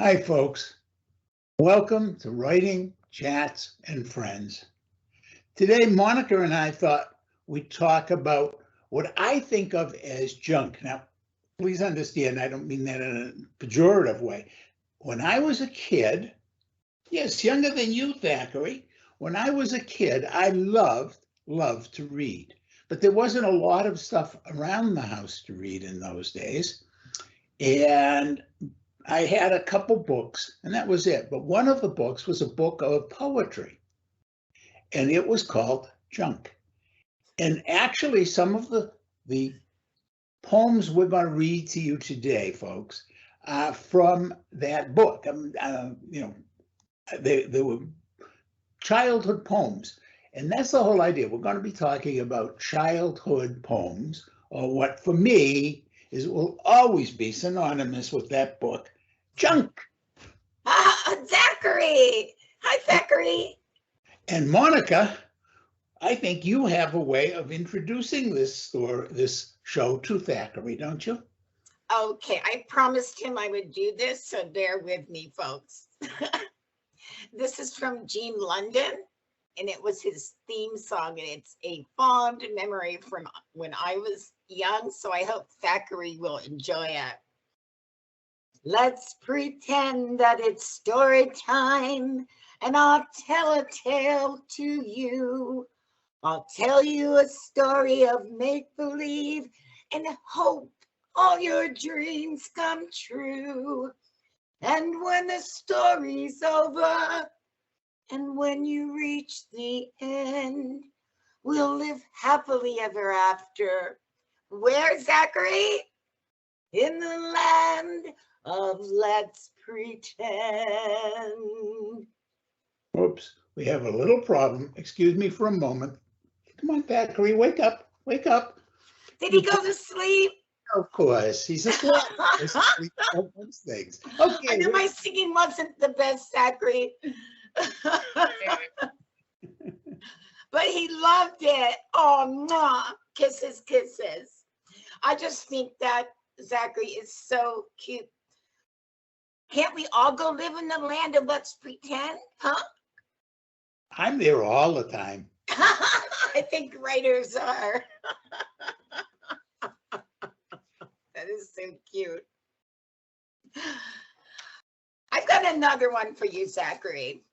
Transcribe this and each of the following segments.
Hi, folks. Welcome to Writing, Chats, and Friends. Today, Monica and I thought we'd talk about what I think of as junk. Now, please understand, I don't mean that in a pejorative way. When I was a kid, yes, younger than you, Thackeray, when I was a kid, I loved to read. But there wasn't a lot of stuff around the house to read in those days. And I had a couple books, and that was it. But one of the books was a book of poetry, and it was called Junk. And actually, some of the poems we're going to read to you today, folks, are from that book. They were childhood poems. And that's the whole idea. We're going to be talking about childhood poems, or what for me will always be synonymous with that book, junk. Thackery! Hi, Thackeray. And Monica, I think you have a way of introducing this show to Thackeray, don't you? Okay, I promised him I would do this, so bear with me, folks. This is from Gene London, and it was his theme song, and it's a fond memory from when I was young, so I hope Thackeray will enjoy it. Let's pretend that it's story time, and I'll tell a tale to you. I'll tell you a story of make-believe and hope all your dreams come true. And when the story's over, and when you reach the end, we'll live happily ever after. Where, Thackeray? In the land of let's pretend. Oops, we have a little problem. Excuse me for a moment. Come on, Thackeray, wake up, wake up. Did he go to sleep? Of course, he's asleep. Those things. Okay. I know my singing wasn't the best, Thackeray. But he loved it. Oh, mwah. Kisses, kisses. I just think that Thackeray is so cute. Can't we all go live in the land of let's pretend, huh? I'm there all the time. I think writers are. That is so cute. I've got another one for you, Thackeray.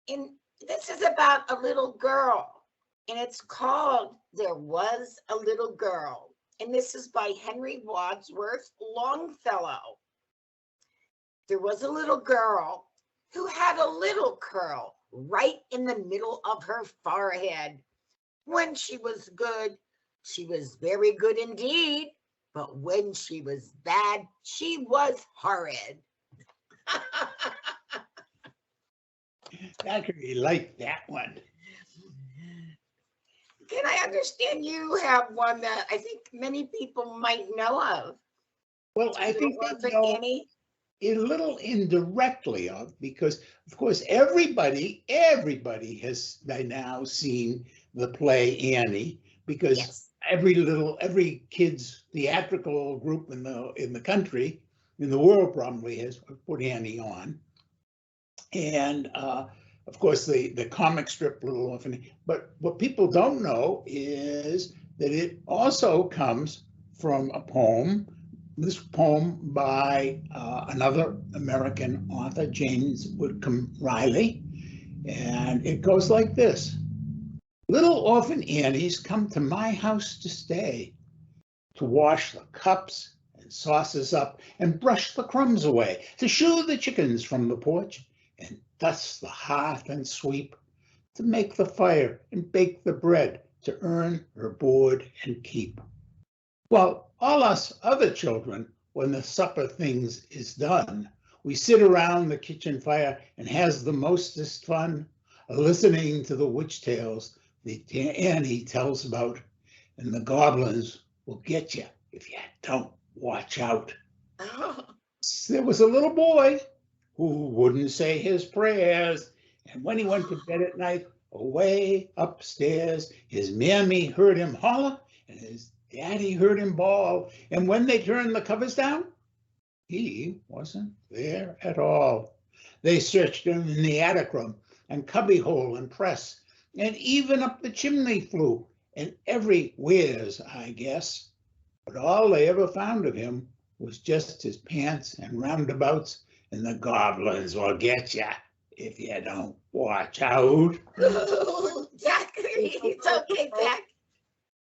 This is about a little girl, and it's called There Was a Little Girl. And this is by Henry Wadsworth Longfellow. There was a little girl who had a little curl right in the middle of her forehead. When she was good, she was very good indeed. But when she was bad, she was horrid. Thackeray liked that one. Can I understand you have one that I think many people might know of? Well, I think they know Annie? a little indirectly of, because of course everybody has by now seen the play Annie, because Yes. every kid's theatrical group in the country, in the world, probably has put Annie on. And of course the comic strip Little Orphan. But what people don't know is that it also comes from a poem. This poem by another American author, James Whitcomb Riley, and it goes like this. Little orphan Annies come to my house to stay, to wash the cups and saucers up and brush the crumbs away, to shoo the chickens from the porch and dust the hearth and sweep, to make the fire and bake the bread, to earn her board and keep. Well, all us other children, when the supper things is done, we sit around the kitchen fire and has the mostest fun, listening to the witch tales that Annie tells about, and the goblins will get you if you don't watch out. Oh. There was a little boy who wouldn't say his prayers, and when he went to bed at night, away upstairs, his mammy heard him holler, and his daddy heard him bawl, and when they turned the covers down, He wasn't there at all. They searched him in the attic room and cubbyhole and press, and even up the chimney flue, and everywheres, I guess. But all they ever found of him was just his pants and roundabouts, and the goblins will get ya if you don't watch out. Thackery, it's okay, Thack.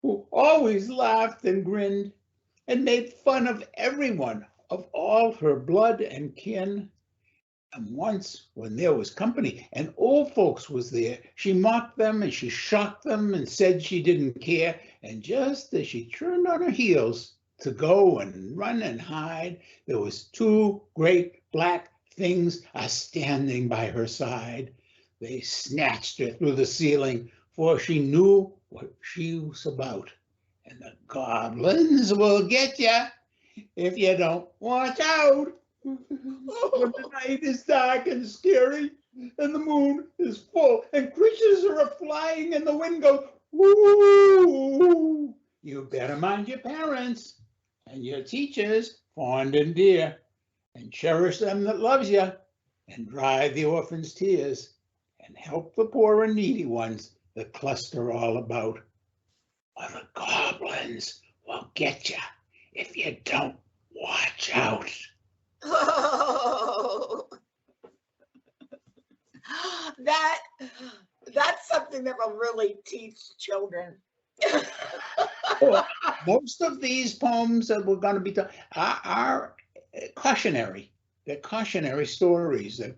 Who always laughed and grinned and made fun of everyone, of all her blood and kin. And once, when there was company and old folks was there, she mocked them and she shocked them and said she didn't care. And just as she turned on her heels to go and run and hide, there was two great black things a-standing by her side. They snatched her through the ceiling, for she knew what she was about. And the goblins will get ya if you don't watch out. When the night is dark and scary, and the moon is full, and creatures are flying, and the wind goes, woo, you better mind your parents and your teachers, fond and dear, and cherish them that loves you, and dry the orphans' tears, and help the poor and needy ones that cluster all about. Or the goblins will get you if you don't watch out. Oh, that's something that will really teach children. Most of these poems that we're going to be talking are cautionary. They're cautionary stories that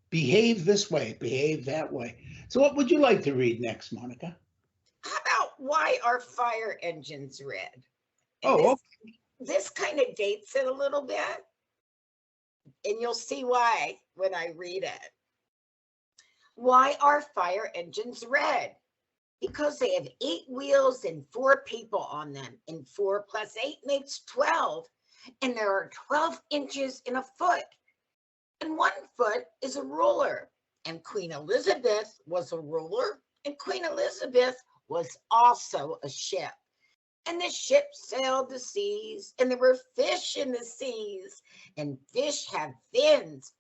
behave this way, behave that way. So what would you like to read next, Monica? How about why are fire engines red? And Oh, this kind of dates it a little bit. And you'll see why when I read it. Why are fire engines red? Because they have 8 wheels and 4 people on them, and 4 plus 8 makes 12. And there are 12 inches in a foot. And 1 foot is a ruler. And Queen Elizabeth was a ruler, and Queen Elizabeth was also a ship. And the ship sailed the seas, and there were fish in the seas, and fish have fins.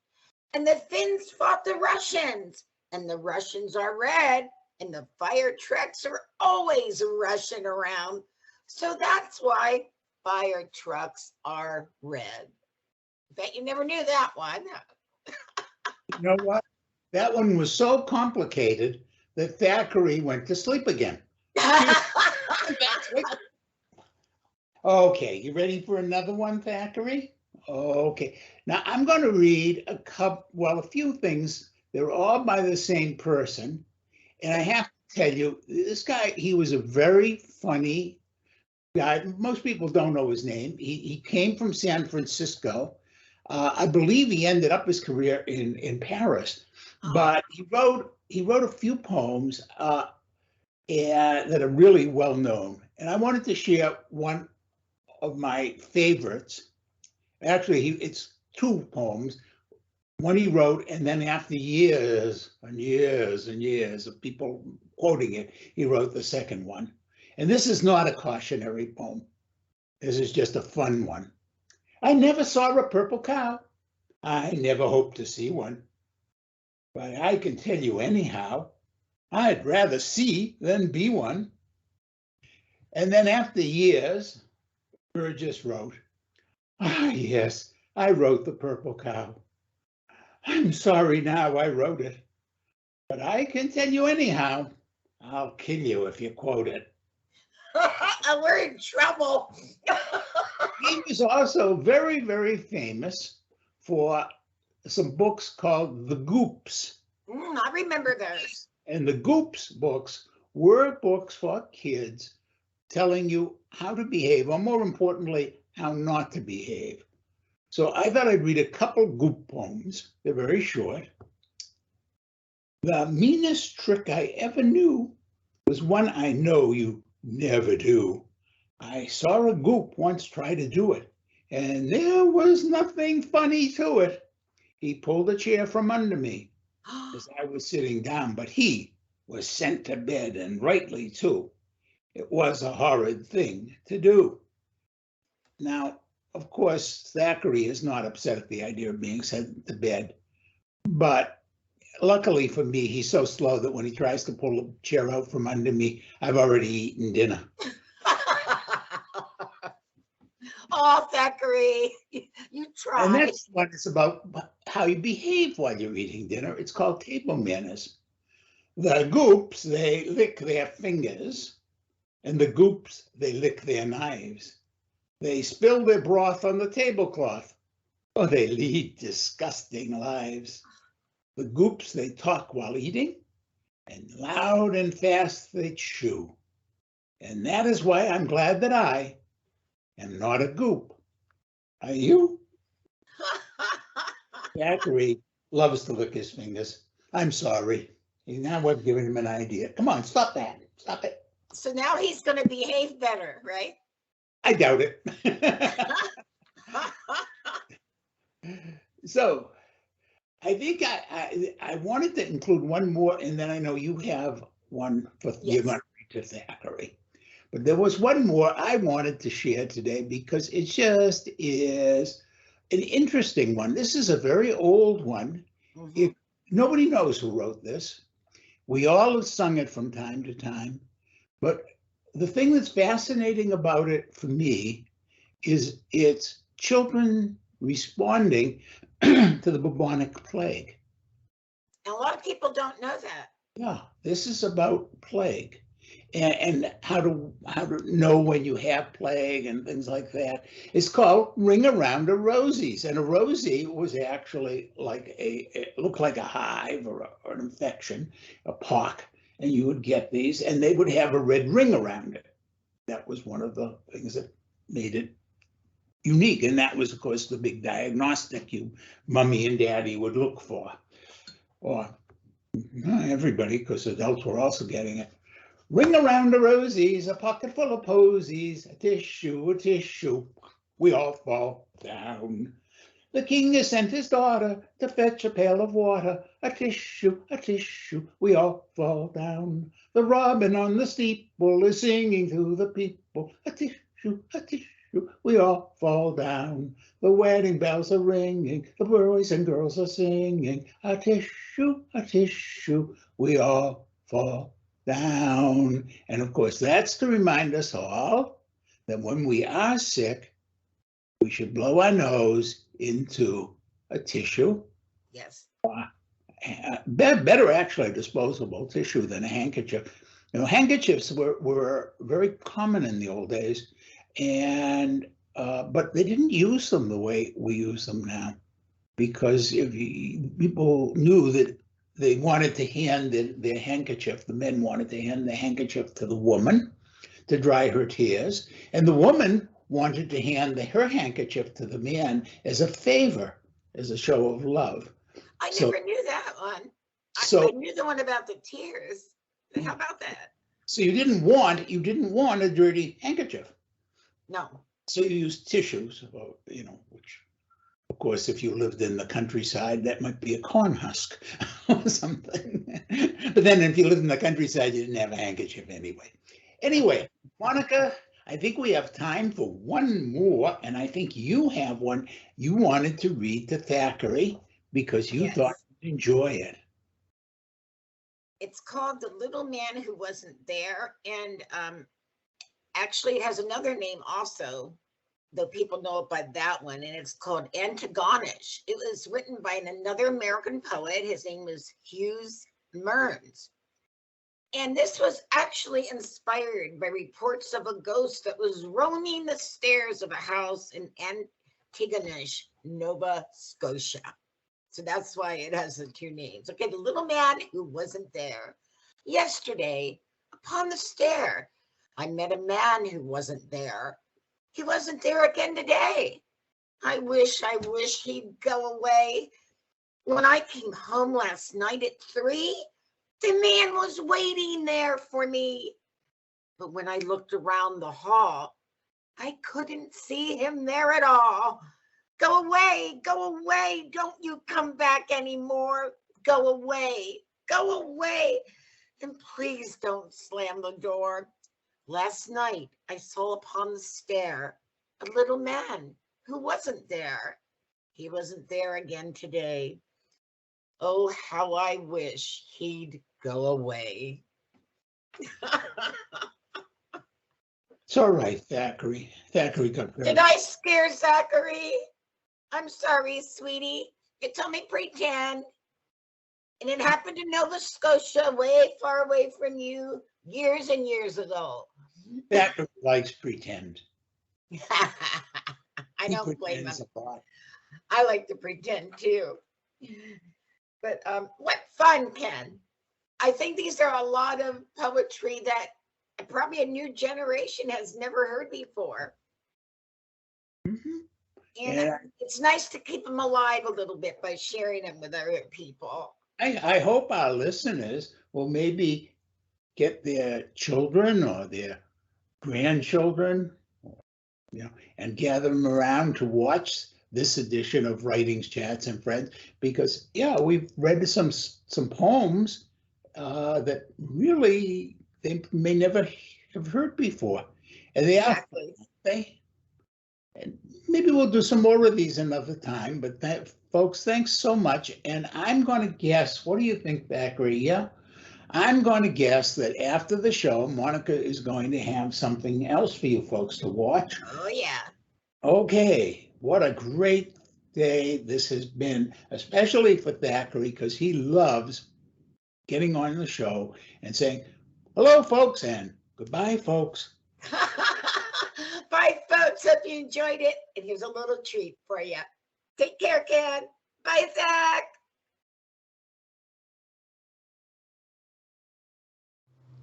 And the Finns fought the Russians, and the Russians are red, and the fire trucks are always rushing around. So that's why fire trucks are red. Bet you never knew that one. you know what? That one was so complicated that Thackery went to sleep again. Okay, you ready for another one, Thackery? Okay, now I'm going to read a few things. They're all by the same person. And I have to tell you, this guy, he was a very funny guy. Most people don't know his name. He came from San Francisco. I believe he ended up his career in Paris, but he wrote a few poems that are really well known. And I wanted to share one of my favorites. Actually, it's 2 poems. One he wrote, and then after years and years and years of people quoting it, he wrote the second one. And this is not a cautionary poem. This is just a fun one. I never saw a purple cow. I never hoped to see one. But I can tell you anyhow, I'd rather see than be one. And then after years, Burgess wrote, ah, yes, I wrote the purple cow. I'm sorry now I wrote it, but I can tell you anyhow, I'll kill you if you quote it. We're in trouble. He was also very, very famous for some books called The Goops. I remember those. And the Goops books were books for kids telling you how to behave, or more importantly, how not to behave. So I thought I'd read a couple Goop poems. They're very short. The meanest trick I ever knew was one I know you never do. I saw a Goop once try to do it, and there was nothing funny to it. He pulled a chair from under me as I was sitting down, but he was sent to bed, and rightly too. It was a horrid thing to do. Now, of course, Thackery is not upset at the idea of being sent to bed, but luckily for me, he's so slow that when he tries to pull a chair out from under me, I've already eaten dinner. Oh, Thackeray, you try. And next one is about how you behave while you're eating dinner. It's called table manners. The goops, they lick their fingers, and the goops, they lick their knives. They spill their broth on the tablecloth, or they lead disgusting lives. The goops, they talk while eating, and loud and fast they chew. And that is why I'm glad that I am not a goop. Are you? Thackeray loves to lick his fingers. I'm sorry. Now I've given him an idea. Come on, stop that. Stop it. So now he's going to behave better, right? I doubt it. So I think I wanted to include one more, and then I know you have one for you're going to read to Thackeray. But there was one more I wanted to share today because it just is an interesting one. This is a very old one. Nobody knows who wrote this. We all have sung it from time to time. But the thing that's fascinating about it for me is it's children responding to the bubonic plague. And a lot of people don't know that. Yeah, this is about plague. And how to know when you have plague and things like that. It's called Ring Around a Rosies. And a rosie was actually like it looked like a hive or an infection, a pock, and you would get these, and they would have a red ring around it. That was one of the things that made it unique. And that was, of course, the big diagnostic mommy and daddy would look for. Or not everybody, because adults were also getting it. Ring around the rosies, a pocket full of posies, a tissue, we all fall down. The king has sent his daughter to fetch a pail of water, a tissue, we all fall down. The robin on the steeple is singing to the people, a tissue, we all fall down. The wedding bells are ringing, the boys and girls are singing, a tissue, we all fall down. And of course, that's to remind us all that when we are sick, we should blow our nose into a tissue. Yes. Better actually a disposable tissue than a handkerchief. You know, handkerchiefs were very common in the old days, and but they didn't use them the way we use them now, because people knew that they wanted to hand their handkerchief, the men wanted to hand the handkerchief to the woman to dry her tears, and the woman wanted to hand her handkerchief to the man as a favor, as a show of love. I never knew that one. I knew the one about the tears. How about that? So you didn't want a dirty handkerchief. No. So you used tissues, which, of course, if you lived in the countryside, that might be a corn husk or something. But then if you lived in the countryside, you didn't have a handkerchief anyway. Anyway, Monica, I think we have time for one more, and I think you have one you wanted to read to Thackeray because you thought you'd enjoy it. It's called The Little Man Who Wasn't There, and actually it has another name also, though people know it by that one, and it's called Antigonish. It was written by another American poet. His name was Hughes Mearns. And this was actually inspired by reports of a ghost that was roaming the stairs of a house in Antigonish, Nova Scotia. So that's why it has the two names. Okay, the little man who wasn't there. Yesterday, upon the stair, I met a man who wasn't there. He wasn't there again today. I wish he'd go away. When I came home last night at 3, the man was waiting there for me. But when I looked around the hall, I couldn't see him there at all. Go away, don't you come back anymore. Go away, and please don't slam the door. Last night I saw upon the stair a little man who wasn't there. He wasn't there again today. Oh, how I wish he'd go away. It's all right, Thackery. Thackery got Did very. I scare Thackery? I'm sorry, sweetie. It's only pretend. And it happened in Nova Scotia, way far away from you, years and years ago. Thackery likes pretend. I He don't blame him. pretends a lot. I like to pretend too. But what fun, Ken. I think these are a lot of poetry that probably a new generation has never heard before. Mhm. And And it's nice to keep them alive a little bit by sharing them with other people. I hope our listeners will maybe get their children or their grandchildren, and gather them around to watch this edition of Writings, Chats, and Friends. Because yeah, we've read some poems that really they may never have heard before, and they are Exactly. they. And maybe we'll do some more of these another time. But folks, thanks so much. And I'm going to guess. What do you think, Thackeray? Yeah. I'm going to guess that after the show, Monica is going to have something else for you folks to watch. Oh, yeah. Okay, what a great day this has been, especially for Thackeray, because he loves getting on the show and saying, hello, folks, and goodbye, folks. Bye, folks. Hope you enjoyed it. And here's a little treat for you. Take care, Ken. Bye, Zach.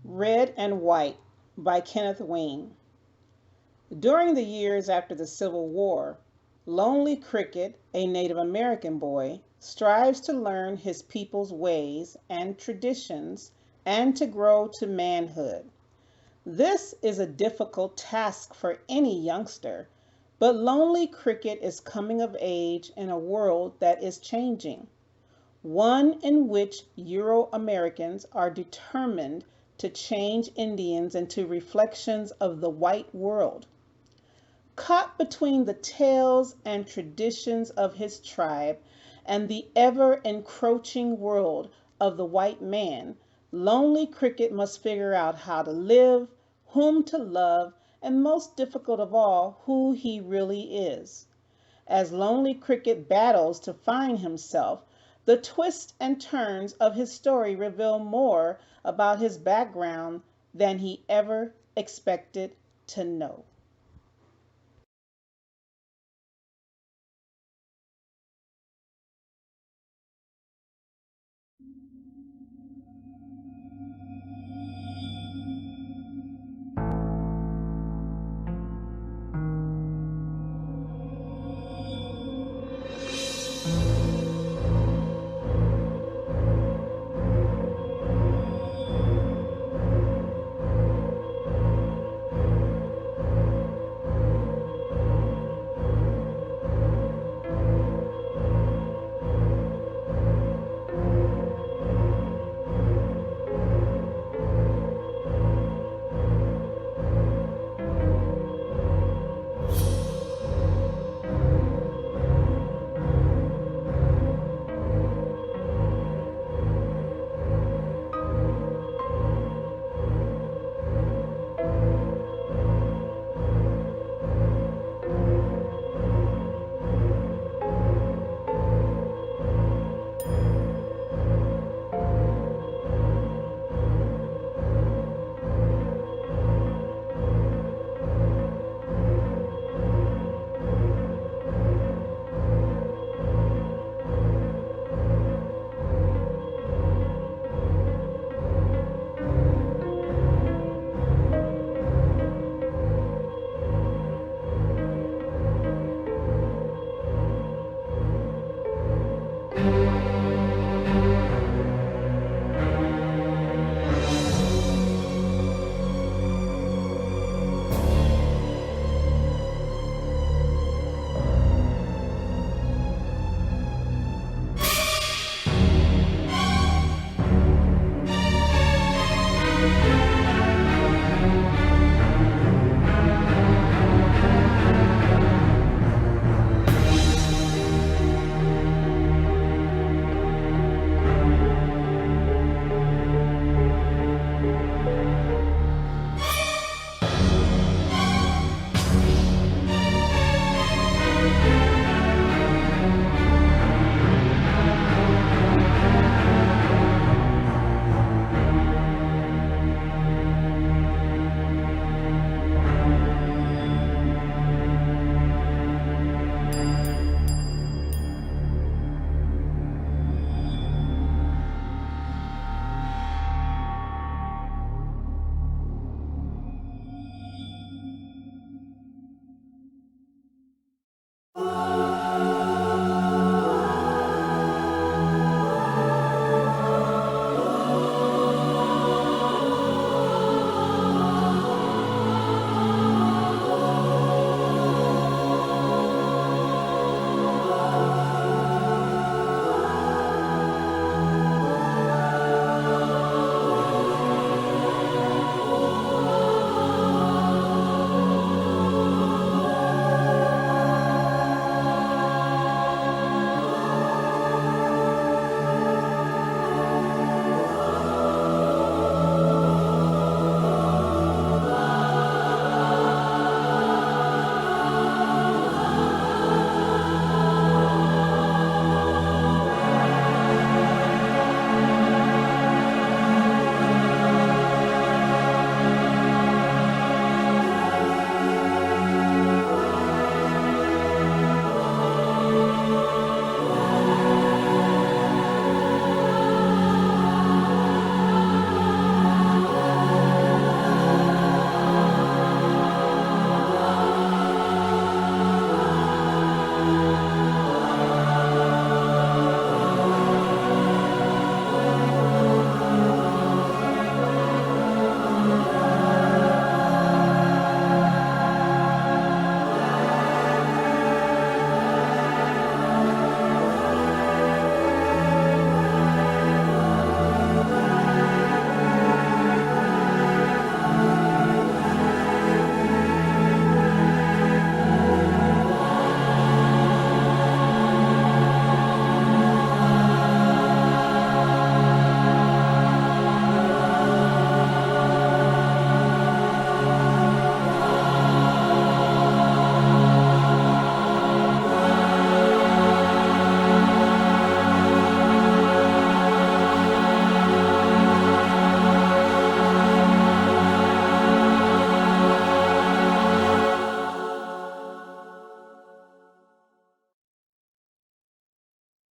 Red and White by Kenneth Wayne. During the years after the Civil War, Lonely Cricket, a Native American boy, strives to learn his people's ways and traditions and to grow to manhood. This is a difficult task for any youngster, but Lonely Cricket is coming of age in a world that is changing, one in which Euro Americans are determined to change Indians into reflections of the white world. Caught between the tales and traditions of his tribe and the ever encroaching world of the white man, Lonely Cricket must figure out how to live, whom to love, and most difficult of all, who he really is. As Lonely Cricket battles to find himself, the twists and turns of his story reveal more about his background than he ever expected to know.